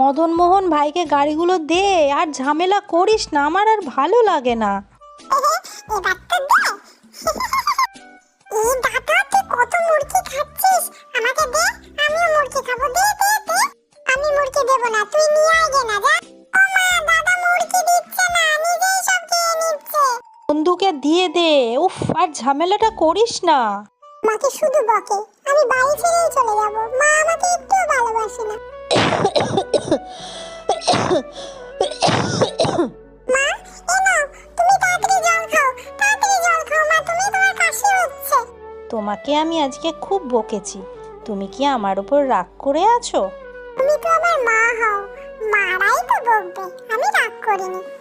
মদন মোহন ভাইকে গাড়িগুলো দে, আর ঝামেলা করিস না, আমার আর ভালো লাগে না। এবার তো দে। এই দাদা, তুই কত মুরগি খাচ্ছিস, আমাকে দে, আমিও মুরগি খাবো। দে দে দে। আমি মুরগি দেবো না, তুই নিয়ে আয় গে না, যা। ও মা, দাদা মুরগি দিচ্ছে না, নিজেই সব খেয়ে নিচ্ছে। বন্ধুকে দিয়ে দে। উফ, আর ঝামেলাটা করিস না। মাকে শুধু বকে, আমি বাড়ি ছেড়েই চলে যাব। মা আমাকে একটুও ভালোবাসে না। মা, এ নাও, তুমি তাড়াতাড়ি জল খাও, তাড়াতাড়ি জল খাও মা, তুমি, তোমার কাশি হচ্ছে। তোমাকে আমি আজকে খুব বকেছি, তুমি কি আমার উপর রাগ করে আছো? তুমি তো আমার মা হও, মারাই তো বকবে, আমি রাগ করিনি।